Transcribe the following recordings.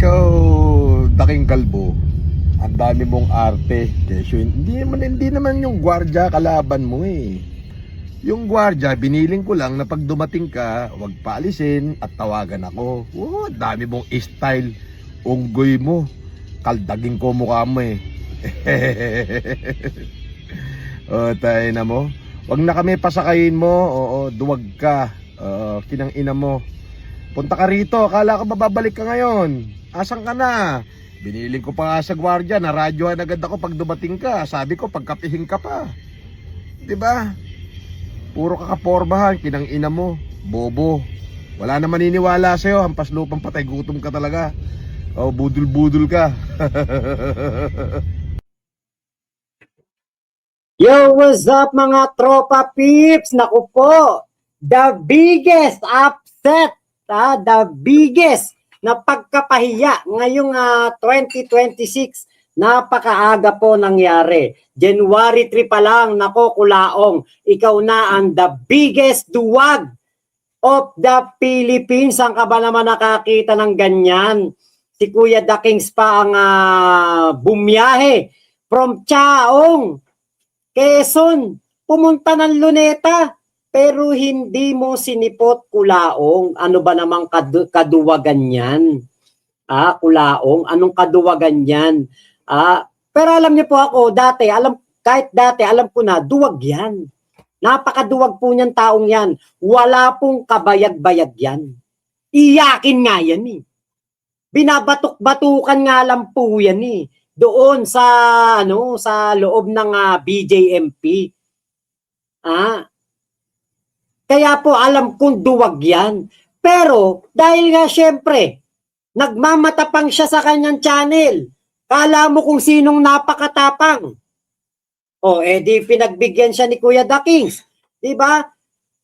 ikaw, daking kalbo, ang dami mong arte. Kesyo, hindi naman yung gwardya kalaban mo eh. Yung gwardya, biniling ko lang na pag dumating ka, wag paalisin at tawagan ako. Oh, dami mong style. Unggoy mo. Kaldaging ko mukha mo eh. Oh, tayo na mo. Wag na kami pasakayin mo. Oo, duwag ka. Kinang ina mo. Punta ka rito. Akala ko babalik ka ngayon. Asan ka na? Biniling ko pa nga sa gwardiya. Naradyohan agad ako pag dumating ka. Sabi ko pagkapihin ka pa. 'Di ba? Puro kakapormahan. Kinang ina mo. Bobo. Wala na maniniwala sa'yo. Hampas lupang patay. Gutom ka talaga. Oh, budul-budul ka. Yo, what's up mga tropa peeps? Naku po, the biggest upset, the biggest na pagkapahiya ngayong 2026. Napakaaga po nangyari. January 3 pa lang, nako kulaong. Ikaw na ang the biggest duwag of the Philippines. Saan ka ba naman nakakita ng ganyan? Si Kuya The Kings pa ang bumiyahe from Chaong, Quezon, pumunta ng Luneta, pero hindi mo sinipot, kulaong. Ano ba namang kaduwagan yan? Kulaong, anong kaduwagan yan? Pero alam niyo po ako, kahit dati, alam ko na, duwag yan. Napakaduwag po niyan taong yan. Wala pong kabayag-bayag yan. Iyakin nga yan eh. Binabatok-batukan nga lang po yan eh. Doon sa sa loob ng BJMP. Kaya po alam kong duwag yan. Pero dahil nga syempre nagmamatapang siya sa kanyang channel. Kala mo kung sinong napakatapang. Di pinagbigyan siya ni Kuya The Kings. 'Di ba?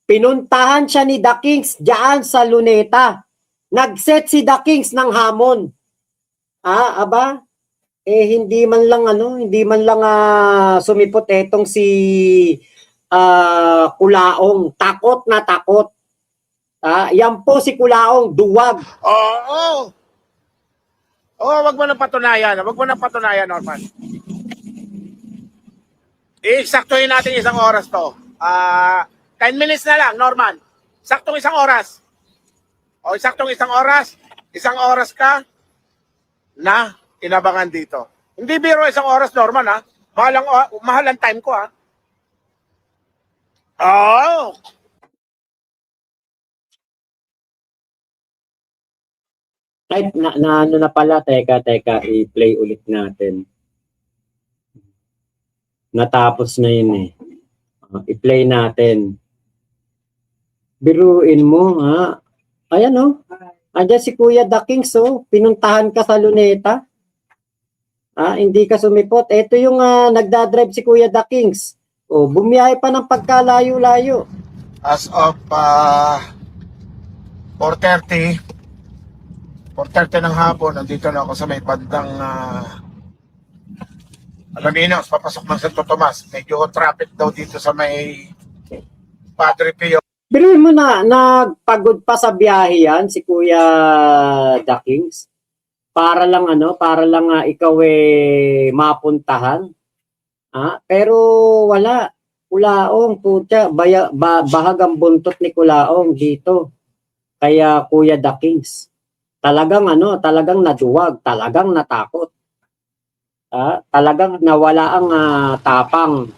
Pinuntahan siya ni The Kings diyan sa Luneta. Nag-set si The Kings ng hamon. Hindi man lang sumipot etong si Kulaong. Takot na takot. Yan po si Kulaong, duwag. Oo. Wag mo nang patunayan. Wag mo nang patunayan, Norman. Isaktuhin natin isang oras to. 10 minutes na lang, Norman. Saktong isang oras. Saktong isang oras. Isang oras ka na inabangan dito. Hindi biro isang oras, Norman, ha? Mahal ang time ko, ha? Ay, ano na pala, teka, i-play ulit natin. Natapos na yun eh. I-play natin. Biruin mo, ha? Ayan, Andiyan si Kuya The Kings, pinuntahan ka sa Luneta. Hindi ka sumipot. Ito yung nagdadrive si Kuya The Kings. Bumiyahe pa ng pagkalayo-layo. As of 4:30 ng hapon, nandito na ako sa may bandang Alaminos, papasok ng Santo Tomas. Medyo traffic daw dito sa may Padre Pio. Biruin mo na, nagpagod pa sa biyahe yan si Kuya The Kings. Para lang ikaw mapuntahan. Pero wala. Kulaong, putya, bahagang buntot ni Kulaong dito. Kaya Kuya The Kings. Talagang naduwag, talagang natakot. Talagang nawala ang tapang.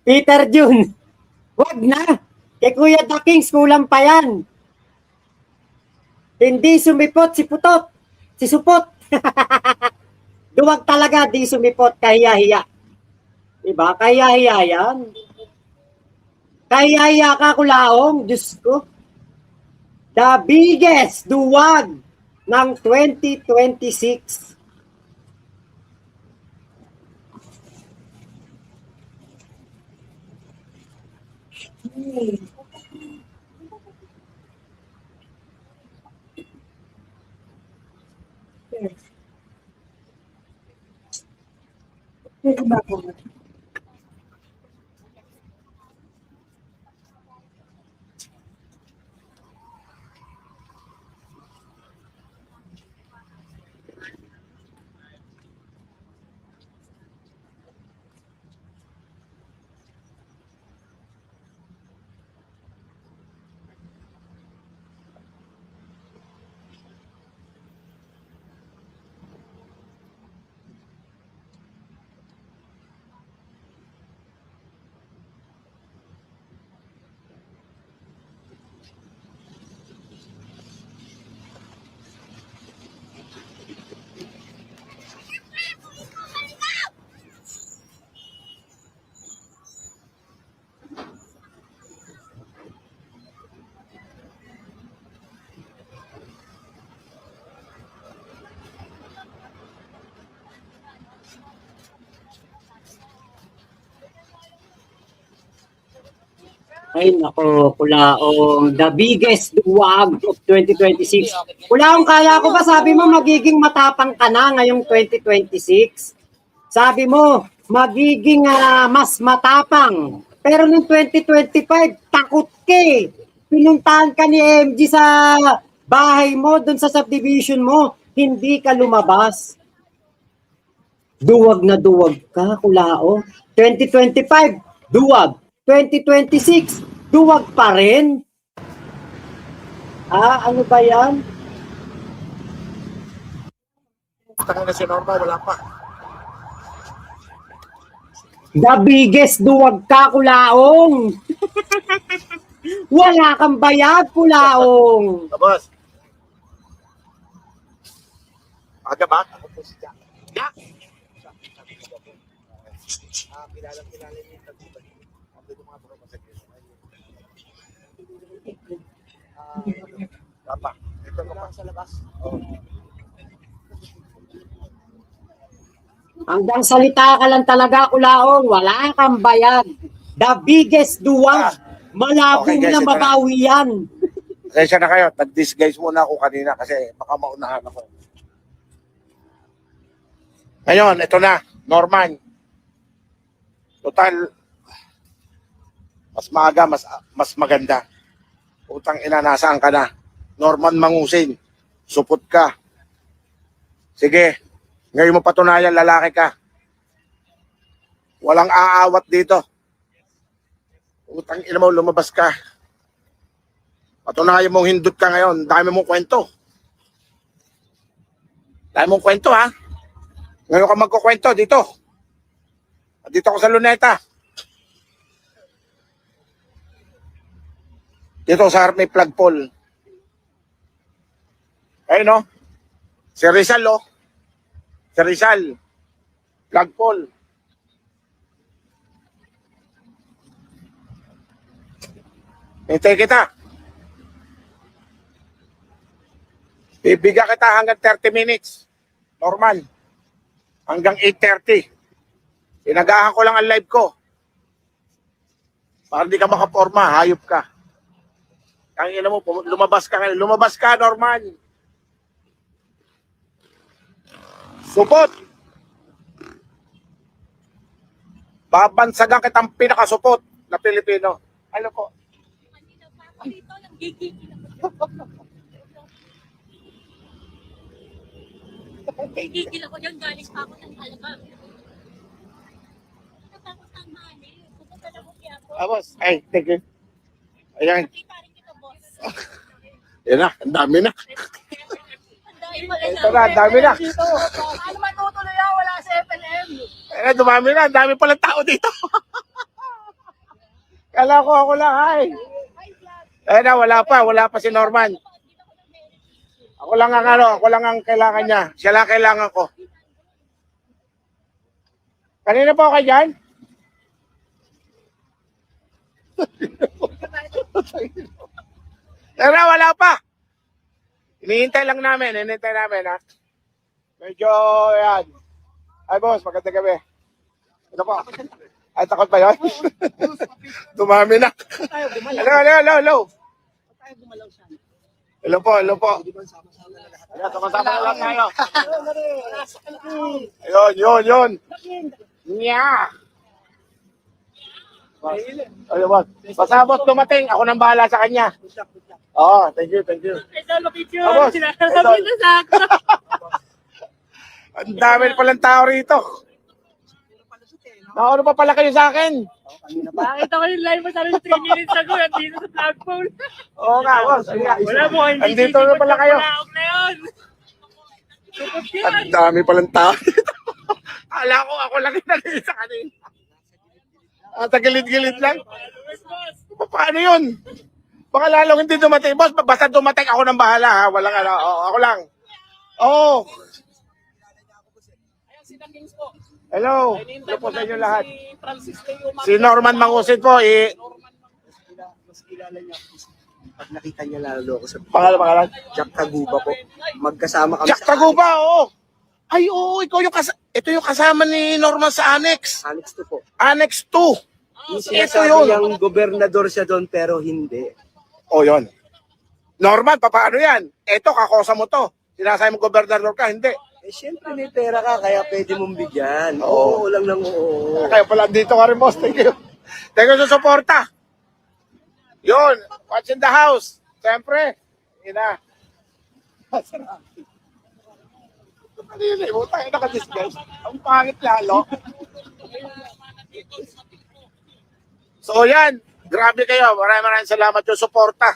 Peter June, wag na. Kay Kuya The Kings, kulang pa yan. Hindi sumipot si Putot, si Supot. Duwag talaga, di sumipot, kahiya-hiya. Diba? Kahiya-hiya yan. Kahiya-hiya ka, Kulaong, Diyos ko. The biggest duwag ng 2026. Ay, nako, Kulaong, the biggest duwag of 2026. Kulaong, kala ko ba sabi mo magiging matapang ka na ngayong 2026? Sabi mo, magiging mas matapang. Pero noong 2025, takot ka eh. Pinuntahan ka ni MG sa bahay mo, dun sa subdivision mo, hindi ka lumabas. Duwag na duwag ka, Kulao. 2025, duwag. 2026, duwag pa rin. Ano ba yan? Taka na si Norma, wala pa. The biggest duwag ka, Kulaong. Wala kang bayad, Kulaong. Tapos. Aga ba? Ako po si Jack. Jack! Kilala niyo yung taguban. Ang mga bro masakit. Papa, ito ka pa sa labas. Hanggang salita ka lang talaga, Kulaong. Wala kang bayad. The biggest duwag. Malabo Okay, guys, na ito na. mabawi yan. Pasensya na kayo. Nag-disguise muna ako kanina kasi baka maunahan ako. Ngayon, ito na. Norman. Total, mas maaga, mas maganda. Utang ina, nasaan ka na? Norman Mangusin. Supot ka. Sige. Ngayon mo patunayan, lalaki ka. Walang aawat dito. Utang ina mo, lumabas ka. Patunayan mong hindot ka ngayon. Dami mong kwento. Dami mong kwento, ha? Ngayon ka magkukwento dito. Dito ako sa Luneta. Dito sa harap may flagpole. Ayun, no? Si Rizal, oh. Si Rizal. Flagpole. Hintay kita. Bibigyan kita hanggang 30 minutes. Normal. Hanggang 8:30. Inagahan ko lang ang live ko. Para hindi ka makaporma, hayop ka. Ang ina mo, lumabas ka ngayon. Lumabas ka, Norman. Supot. Babansagan kitang pinakasupot na Pilipino. Ano po? Dito, nanggigigil ako. Nanggigigil ako dyan, galing pa ako ng Alabang. Natapos ang mani. Pupunta na ko kaya ako. Boss. Ay, thank you. Ayan. Nakita rin kita, boss. Yan na, ang dami na. Ang dami pala Ito na, ang dami na. Ano matutuloy ako? Wala sa FNM. Ayan, dumami na. Ang dami palang tao dito. Kala ko ako lang, ay. Ayan na, wala pa si Norman. Ako lang ang kailangan niya. Siya lang kailangan ko. Kanina po kayo dyan? Tara, wala pa. Hinihintay namin, ha. Medyo, yan. Ay, boss, magandang gabi. Ito po. Ay, takot ba yun? Dumami na. Hello. Hello po, hello po. Ayan, sumasama na lang tayo. Yun. Nya. Ayun, boss. Basta boss dumating, ako nang bahala sa kanya. Oo, thank you. Ito, picture. Boss. Sinasabi na sa akin. Ang dami palang tao rito. Ano pa pala kayo sa akin? Bakit ako yung live mo sabi 3 minutes ago, nandito sa flagpole. Oo nga, boss. Wala mo, hindi Andito na pala kayo. Palaok na yun. Supot yan. Ang dami palang tao dito. Kala ko ako lang yung sa kanina. Sa gilid-gilid lang. Paano yun? Baka lalong hindi dumating. Boss, basta dumating ako nang bahala ha. Walang ano. Oo, ako lang. Oo. Hello. Hello po sa inyo lahat. Si Norman Mangusit po. Mas kilala niya ako pag nakita niya lalo ako sa Pangalan. Jack Taguba po. Magkasama kami Jack Taguba, oo. Ay, oo. Ito yung kasama ni Norman sa Annex. Annex 2 po. Annex 2. Yung Ito sinasabi yun. niyang gobernador siya doon pero hindi. O, yun. Norman, paano yan? Ito, kakosa mo to. Sinasabi mo gobernador ka, hindi. Eh syempre may pera ka kaya pwede mong bigyan. Oo. Oo lang ng oo. Kaya pala dito ka rin, boss. Thank you. Thank you sa suporta. Yun. What's in the house? Siyempre. Ina. Kanina, utang ina ka disguise. Ang pangit lalo. So yan. Grabe kayo. Maraming salamat yung suporta.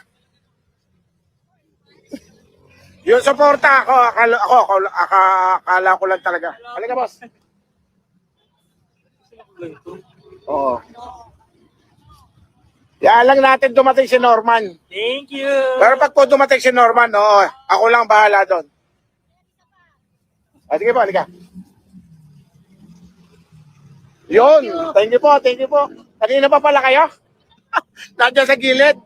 Yung suporta ako, akala ko lang talaga. Halika, boss. Oo. Yan lang natin dumating si Norman. Thank you. Pero pag po dumating si Norman, oo, ako lang bahala doon. Sige po, halika. Yun, thank you po. Kanina pa pala kayo? Nandiyan sa gilid.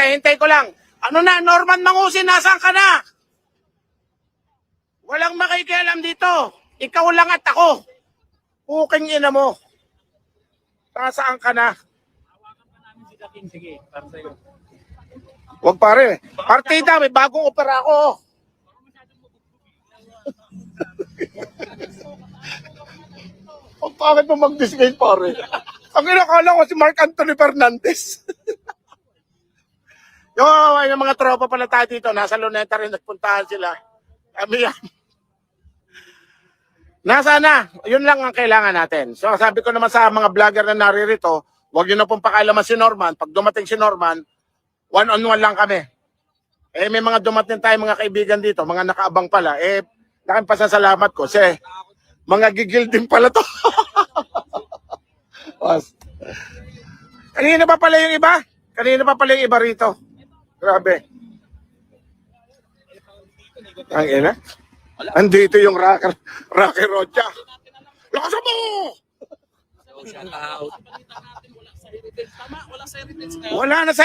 Hintay ko lang. Ano na, Norman Mangusin, nasaan ka na? Walang makikialam dito. Ikaw lang at ako. Puking ina mo. Nasaan ka na? Sige, para sa'yo. Huwag pare. Partida, may bagong opera ako. Ang pangit mo mag-disguise pare. Ang inakala ko si Mark Anthony Fernandez. yung mga tropa pala tayo dito, nasa Luneta rin, nagpuntahan sila. Kami yan. Nasa na, yun lang ang kailangan natin. So sabi ko naman sa mga vlogger na naririto, huwag yun na pong pakialaman si Norman. Pag dumating si Norman, one-on-one lang kami. Eh may mga dumating tayo mga kaibigan dito, mga nakaabang pala. Eh, laking pasasalamat ko. Kasi mga gigil din pala to. Kanina pa pala yung iba? Kanina pa pala yung iba rito. Grabe. Ang ina. Andito yung Rocky Rocha. Lakasan mo! Wala na sa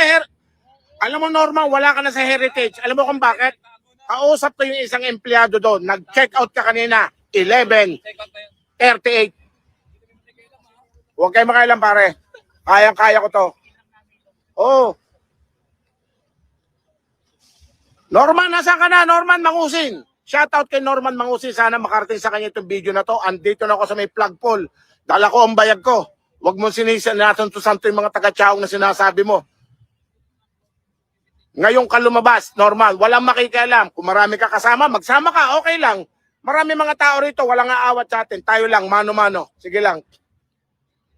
Alam mo, Norma, wala ka na sa heritage. Alam mo kung bakit? Kausap ko yung isang empleyado doon. Nag-check out ka kanina. 11:38. Huwag kayo makailang, pare. Kayang-kaya ko to. Oh. Norman, nasaan ka na? Norman Mangusin. Shoutout kay Norman Mangusin. Sana makarating sa kanya itong video na to. Andito na ako sa may flagpole. Dala ko ang bayag ko. Huwag mo sinasanto yung mga taga-Chaong na sinasabi mo. Ngayong ka lumabas, normal, walang makikialam. Kung marami ka kasama, magsama ka, okay lang. Marami mga tao rito, walang aawat sa atin. Tayo lang, mano-mano. Sige lang.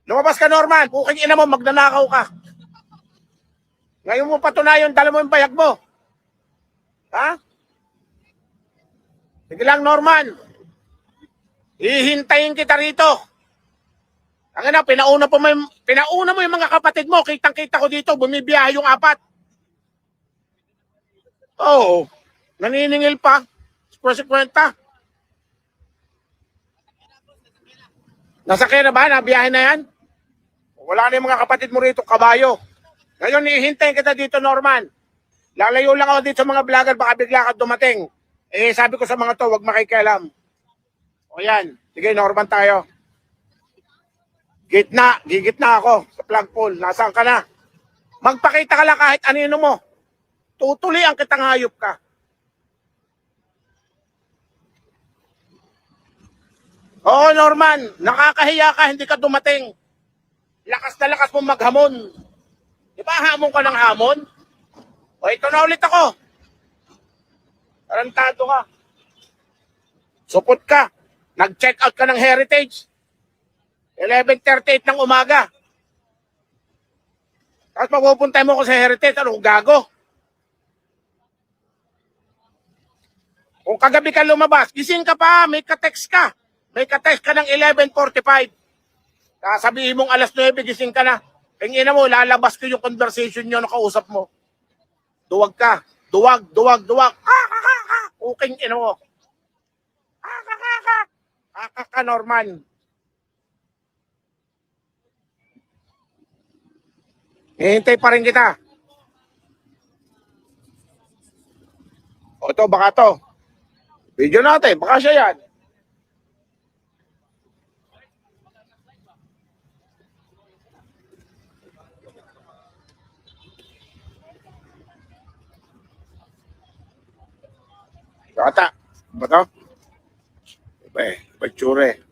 Lumabas ka, Norman. Puking ina mo, magnanakaw ka. Ngayon mo patunayan, dala mo yung bayag mo. Ha? Sige lang, Norman. Hihintayin kita rito. Ang ina, pinauna mo yung mga kapatid mo. Kitang-kita ko dito, bumibiyahe yung 4. Oo. Naniningil pa. Kwenta. Nasakay na ba? Nabiyahe na yan? Wala na yung mga kapatid mo rito, kabayo. Ngayon, hihintayin kita dito, Norman. Lalayo lang ako dito sa mga vlogger, baka bigla ka dumating. Eh, sabi ko sa mga to, wag makikialam. O yan. Sige, Norman tayo. Gigit na ako sa flagpole. Nasaan ka na? Magpakita ka lang kahit anino mo. Tutulian kitang hayop ka. Oo, Norman, nakakahiya ka, hindi ka dumating. Lakas na lakas mo maghamon. Di ba hamon ka ng hamon? O ito na ulit ako. Tarantado ka. Supot ka. Nag-check out ka ng Heritage. 11:38 ng umaga. Tapos mapupunta mo ko sa Heritage, ano gago? Kung kagabi ka lumabas, gising ka pa, may ka-text ka. May ka-text ka ng 11:45. Sasabihin mong alas 9, gising ka na. Tingin mo, lalabas ko yung conversation nyo na kausap mo. Duwag ka. Duwag. Uking ino mo. Ka, Norman. Hihintay pa rin kita. O ito, baka to. Video natin, baka siya yan. Bata, ba to? Pagtsure.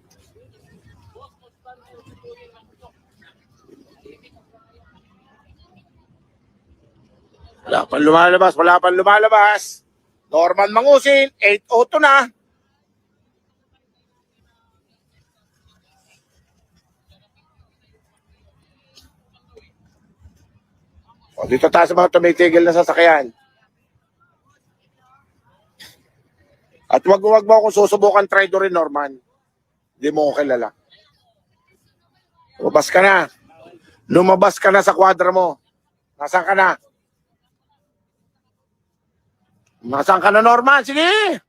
Wala pang lumalabas. Norman Mangusin, 8:02 na. O, dito tayo sa mga tumitigil na sasakyan. At wag mo akong susubukan try do rin, Norman. Hindi mo ko kilala. Lumabas ka na sa kwadra mo. Nasaan ka na? Nasaan ka na, Norman? Sige!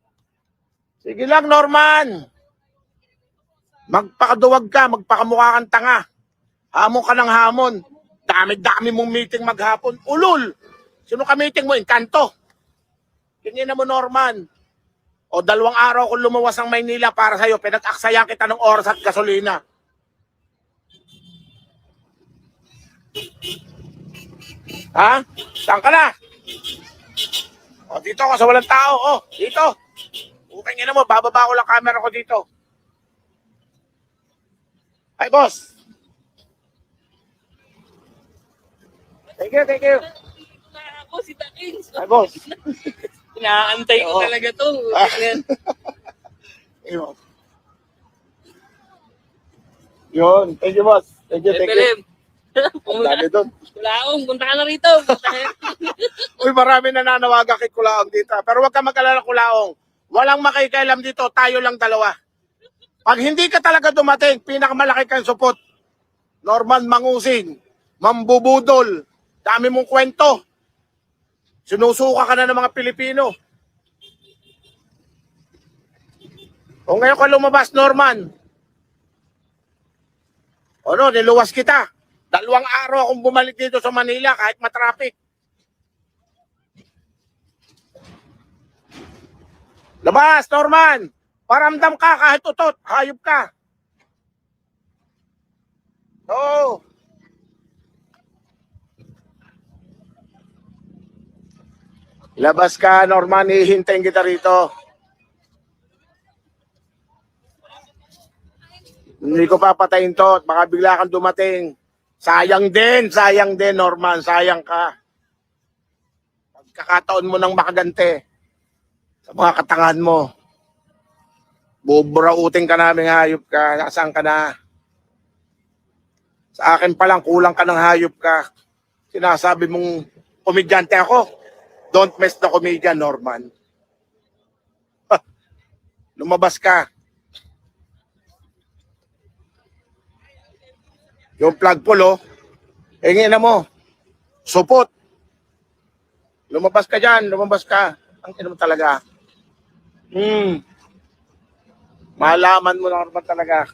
Sige lang, Norman. Magpakaduwag ka, magpakamukha kang tanga. Hamon ka ng hamon. Dami-dami mong meeting maghapon. Ulul! Sino ka meeting mo? Encanto. Tingin na mo, Norman. O 2 araw kung lumuwas ang Maynila para sa'yo, pinag-aksayan kita ng oras at gasolina. Ha? Saan ka na? O dito ako sa walang tao. O, dito. Ukay na mo, bababa ko lang camera ko dito. Ay, boss. Thank you. Ako, si Takins. Ay, boss. Inaantay ko Oo. talaga to. Yun. Thank you, boss. Thank you. Ang dami doon. Kulaong, punta ka na rito. Uy, marami nananawagan kay Kulaong dito. Pero huwag ka mag-alala, Kulaong. Walang makikialam dito. Tayo lang dalawa. Pag hindi ka talaga dumating, pinakamalaki kang supot. Norman Mangusin. Mambubudol. Dami mong kwento. Sinusuka ka na ng mga Pilipino. O ngayon ka lumabas, Norman. O no, niluwas kita. 2 araw akong bumalik dito sa Manila kahit matraffic. Labas, Norman. Paramdam ka kahit utot. Hayop ka. Oo. Labas ka, Norman. Hihintayin kita rito. Hindi ko papatayin to. Baka bigla kang dumating. Sayang din, Norman. Sayang ka. Pagkakataon mo ng makagante sa mga katangahan mo. Buburautin ka namin, hayop ka. Nasaan ka na? Sa akin palang kulang ka ng hayop ka. Sinasabi mong komedyante ako. Don't mess the comedian, Norman. Lumabas ka. Yung flagpole, oh. Hingin na mo. Supot. Lumabas ka dyan. Lumabas ka. Ang ino mo talaga. Malaman mo na naman talaga.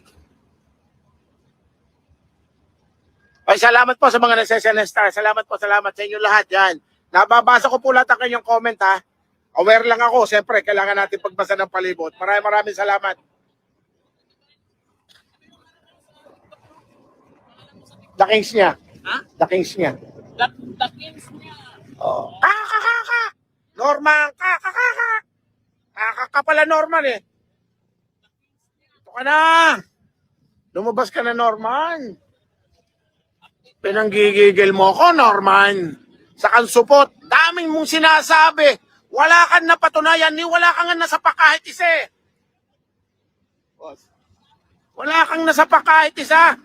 Ay, salamat po sa mga nagsesenestar. Salamat sa inyo lahat. Yan. Nababasa ko po lahat ang kanyang comment, ha. Aware lang ako. Siyempre, kailangan natin pagbasa ng palibot. Maraming salamat. The Kings niya. Ha? The Kings niya. Dakins niya. Oh. Kakakaka! Norman, kakakaka! Kakaka pala Norman eh. Ito ka na. Lumabas ka na, Norman. Pinanggigigil mo ko, Norman. Sa kansupot, daming mong sinasabi. Wala kang napatunayan, ni wala kang nasapa kahit isa eh. Wala kang nasapa kahit isa.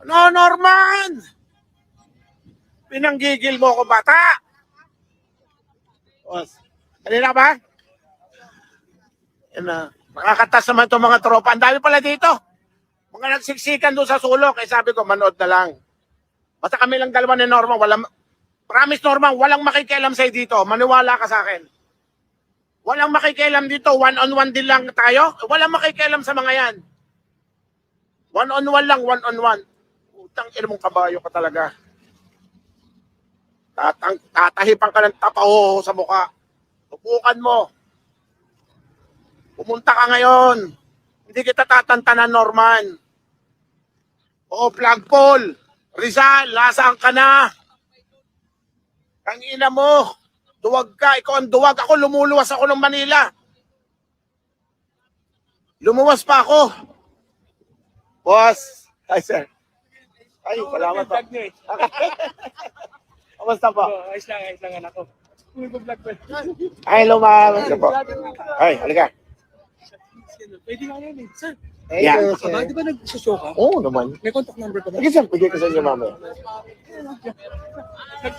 No, Norman! Pinanggigil mo ko, bata! Kanina ba? Yan na. Nakakatas naman itong mga tropa. Ang dami pala dito. Mga nagsiksikan doon sa sulok. Eh sabi ko, manood na lang. Basta kami lang dalawa ni Norman. Promise, Norman, walang makikialam sa'yo dito. Maniwala ka sa akin. Walang makikialam dito. One-on-one din lang tayo. Walang makikialam sa mga yan. One-on-one lang, one-on-one. Utang ina mong kabayo ka talaga. Tatahipan ka ng tapaho sa mukha. Tubukan mo. Pumunta ka ngayon. Hindi kita tatantanan, Norman. O, Flagpole. Rizal, nasaan ka na? Ang ina mo. Duwag ka. Ikaw ang duwag. Ako, lumuluwas ako ng Manila. Lumuwas pa ako. Boss. Hi, sir. Ay, salamat po. Kamusta po? Ayos lang anak ko. Vlog ko. Ay, hello, ma'am. Ano po? Ay, halika. Pwede nga yan eh. Sir, Yeah. di ba nagsushow ka? Oo naman. May contact number ka ba? Sige, sir. Bigay ko sa inyo, ma'am.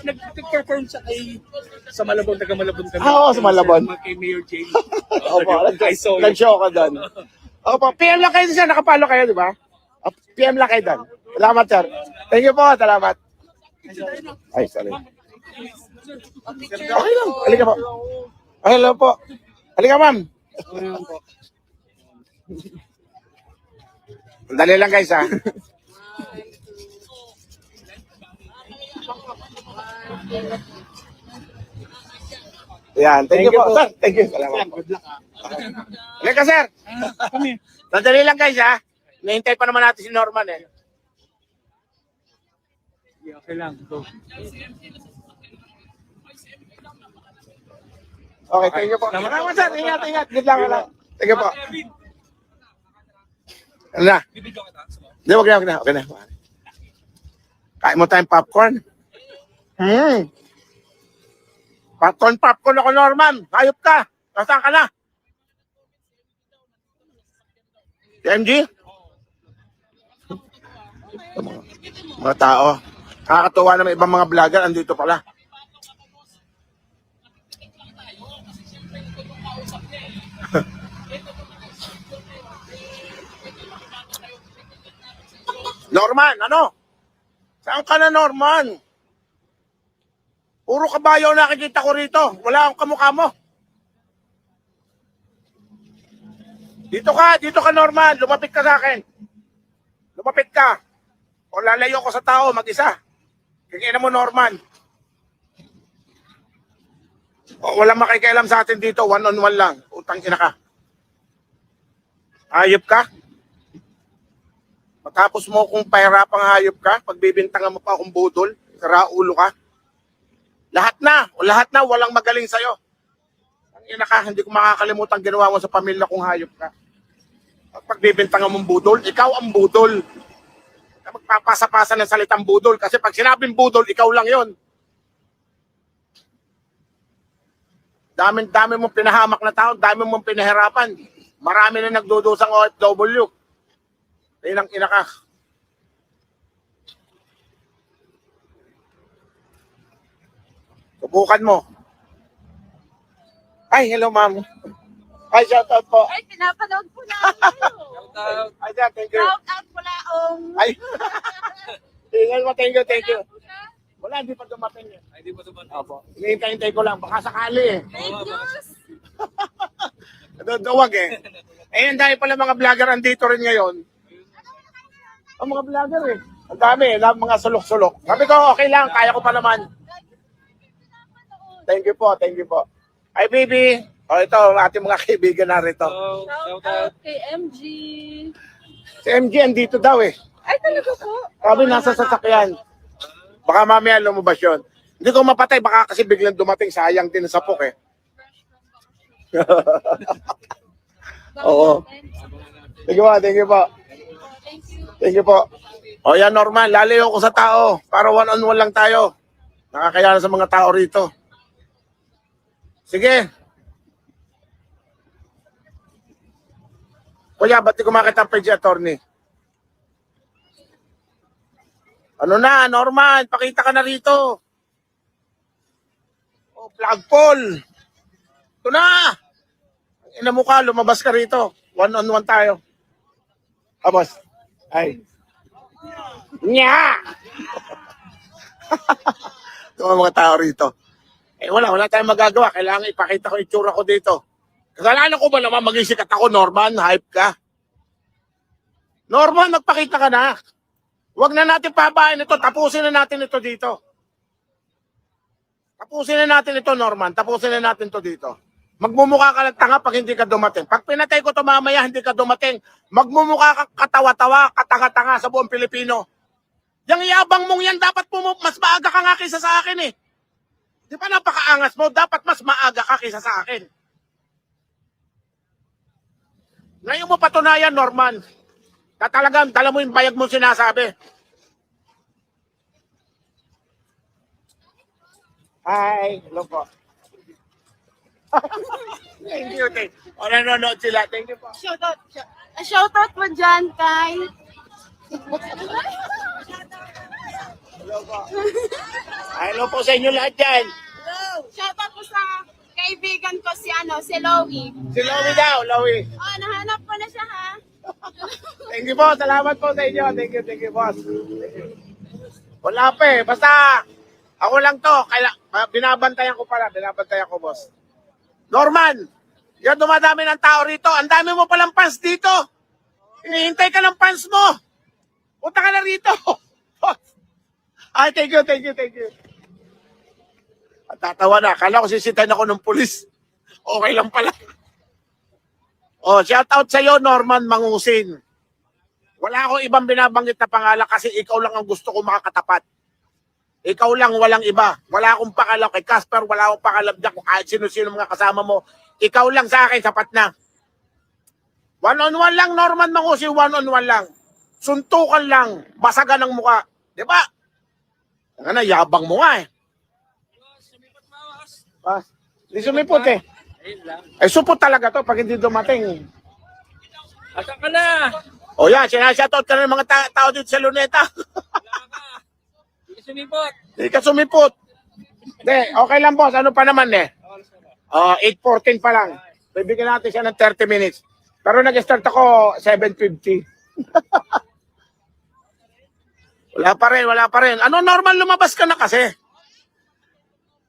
Nag-perform siya sa Malabon, taga Malabon kami. Oo, sa Malabon. Kay Mayor Jane. Opo, I saw you. nag-show ka doon. Opo, PM lang kayo siya. Nakapalo kayo, di ba? PM lang kayo doon. Salamat, sir. Thank you po. Salamat. Ay, sorry. Okay lang. Halika po. Ay, hello po. Halika, ma'am. Dali lang, guys, ha. Yan. Thank you po, sir. Thank you. Salamat po. Halika, sir. Sandali lang, guys, ha. Nahintay pa naman natin si Norman, eh. Okay lang. Go. Okay, thank you po. Salamat, sir. Ingat, ingat. Good lang, wala. Thank you po. Ano na? Hindi, wag na. Okay na. Kain mo tayong popcorn. Popcorn ako, Norman. Hayop ka. Nasaan ka na? TMG? Mga tao. Nakakatuwa na may ibang mga vlogger. Andito pala. Norman, ano? Saan ka na, Norman? Puro kabayo nakikita ko rito. Wala akong kamukha mo. Dito ka, Norman. Lumapit ka sa akin. Lumapit ka. O lalayo ko sa tao, mag-isa. Kikina mo, Norman. O walang makikialam sa atin dito. One-on-one lang. Utang ina ka. Hayop ka? Matapos mo kung pahirapang hayop ka, pagbibintangan mo pa akong budol, karaulo ka. Lahat na, walang magaling sa'yo. Ang ina ka, hindi ko makakalimutan ginawa mo sa pamilya kong hayop ka. Pagbibintangan mong budol, ikaw ang budol. Magpapasa-pasa ng salitang budol, kasi pag sinabing budol, ikaw lang yon. Dami mong pinahamak na tao, dami mong pinahirapan. Marami na nagdudusang OFW. Inang ina ka. Subukan mo. Ay, hello, ma'am. Ay, shout out po. Ay, pinapanood po namin kayo. Ay, sir, thank you. Shout out po laong. Ay. Tingnan mo, thank you. Wala, hindi pa dumating yun. Ay, di ba ito ba? Opo. Hinihintay ko lang. Baka sakali eh. Ay, Diyos. Duwag eh. Ayun, dahil pala mga vlogger andito rin ngayon. Ang mga vlogger eh. Ang dami, mga sulok-sulok. Sabi ko, okay lang, kaya ko pa naman. Thank you po, thank you po. Ay, baby. O, ito, ang ating mga kaibigan na rito. Shout out kay MG. Si MG, andito daw eh. Ay, talaga po? Sabi, nasa sasakyan. Baka mamaya lumabas yun. Hindi ko mapatay, baka kasi biglang dumating. Sayang din sa pok eh. Oo. Thank you po, thank you po. Thank you po. O yan, normal. Lalayo ko sa tao. Para one-on-one lang tayo. Nakakaya na sa mga tao rito. Sige. Kuya, ba't di ko makita ang page attorney? Ano na, Norman? Pakita ka na rito. Oh, flagpole. Ito na. Ina mo ka, lumabas ka rito. One-on-one tayo. Abos. Ay. Nya! Ito ang mga tao rito. Eh wala tayong magagawa. Kailangan ipakita ko itsura ko dito. Kasalanan ko ba naman maging sikat ako, Norman? Hype ka? Norman, magpakita ka na. Huwag na natin pabain ito. Tapusin na natin ito dito. Tapusin na natin ito, Norman. Tapusin na natin ito dito. Magmumukha ka lang tanga pag hindi ka dumating. Pag pinatay ko ito mamaya, hindi ka dumating. Magmumukha ka katawa-tawa, katanga-tanga sa buong Pilipino. Yang yabang mong yan, dapat mas maaga ka nga kaysa sa akin eh. Di ba napakaangas mo? Dapat mas maaga ka kaysa sa akin. Ngayon mo patunayan, Norman. Na talagang dala mo yung bayag mo sinasabi. Hi, hello po. Thank you, thank you. O, nanonood sila. Thank you po. Shoutout mo dyan kay... Hello po. Hello po sa inyo lahat dyan. Shoutout po sa kaibigan ko si Loie. Si Loie daw, Loie. Oh, nahanap ko na siya ha. Thank you po. Salamat po sa inyo. Thank you, boss. Thank you. Wala pa eh. Basta, ako lang to. Binabantayan ko, boss. Norman, yan dumadami ng tao rito. Ang dami mo palang fans dito. Hinihintay ka ng fans mo. Punta ka na rito. Ay, thank you. At tatawa na. Akala ko sisitan ako ng pulis. Okay lang pala. Oh, shout out sa iyo, Norman Mangusin. Wala akong ibang binabanggit na pangalan kasi ikaw lang ang gusto ko makakatapat. Ikaw lang, walang iba. Wala akong pakalam kay Casper, wala akong pakalam dyan kung kahit sino-sino mga kasama mo. Ikaw lang sa akin, sapat na. One-on-one lang, Norman Mangusin, one-on-one lang. Suntukan lang, basagan ng muka. Di ba? Nga na, yabang mo nga eh. Hindi sumipot eh. Ay, supot talaga to pag hindi dumating. Asa ka na? O yan, sinashoutout ka na ng mga tao dito sa Luneta. Hindi sumipot. Hindi ka sumipot. Hindi, okay lang boss. Ano pa naman eh? 8:14 pa lang. Bibigyan natin siya ng 30 minutes. Pero nag-start ako 7:50. Wala pa rin. Ano, Norman, lumabas ka na kasi.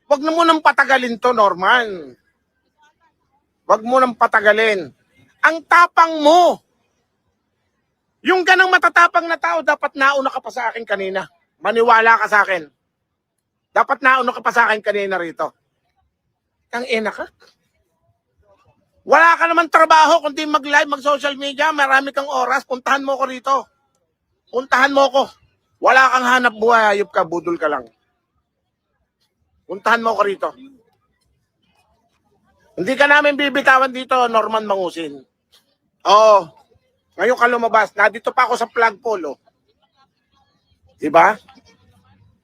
Huwag na mo nang patagalin to, Norman. Huwag mo nang patagalin. Ang tapang mo. Yung ganang matatapang na tao, dapat nauna ka pa sa akin kanina. Maniwala ka sa akin. Dapat nauna ka pa sa akin kanina rito. Ang ina ka. Wala ka naman trabaho kundi mag-live, mag-social media. Marami kang oras. Puntahan mo ko rito. Puntahan mo ko. Wala kang hanap buhay. Ayop ka, budol ka lang. Puntahan mo ko rito. Hindi ka namin bibitawan dito, Norman Mangusin. Oo. Ngayon ka lumabas. Nandito pa ako sa flagpole. Diba?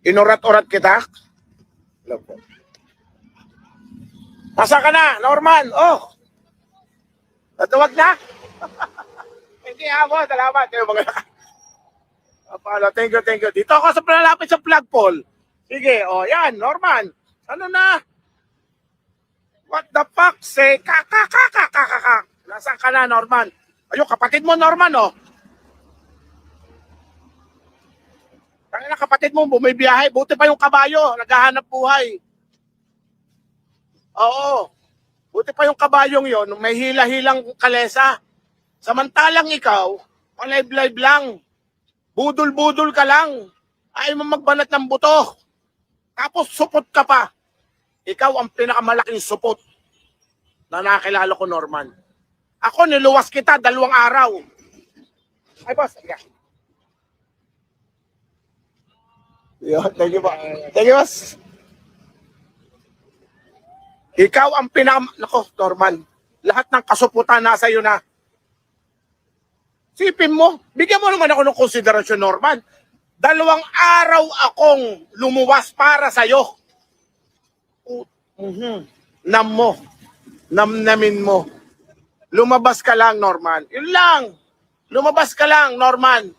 Inurat-urat kita. Hello po. Nasa ka na, Norman? Oh. Natuwag na? Hindi ako. Salamat. Thank you. Dito ako sa palapit sa flagpole. Sige, yan, Norman. Ano na? What the fuck? Say, kakakakakakak. Nasaan ka na, Norman? Ayun, kapatid mo, Norman, Tangina, kapatid mo, bumibiyahe. Buti pa yung kabayo, naghahanap buhay. Oo. Buti pa yung kabayong yon, may hila-hilang kalesa. Samantalang ikaw, live-live lang. Budol-budol ka lang. Ayaw mo magbanat ng buto. Tapos supot ka pa. Ikaw ang pinakamalaking supot na nakakilala ko, Norman. Ako, niluwas kita 2 araw. Ay, boss. Yeah. Thank you, boss. Thank you, boss. Ikaw ang Nako, Norman. Lahat ng kasuputan nasa iyo na. Sipin mo, bigyan mo naman ako ng konsiderasyon, Norman. 2 araw akong lumuwas para sa'yo. Nam mo. Namnamin mo. Lumabas ka lang, Norman. Yun lang. Lumabas ka lang, Norman.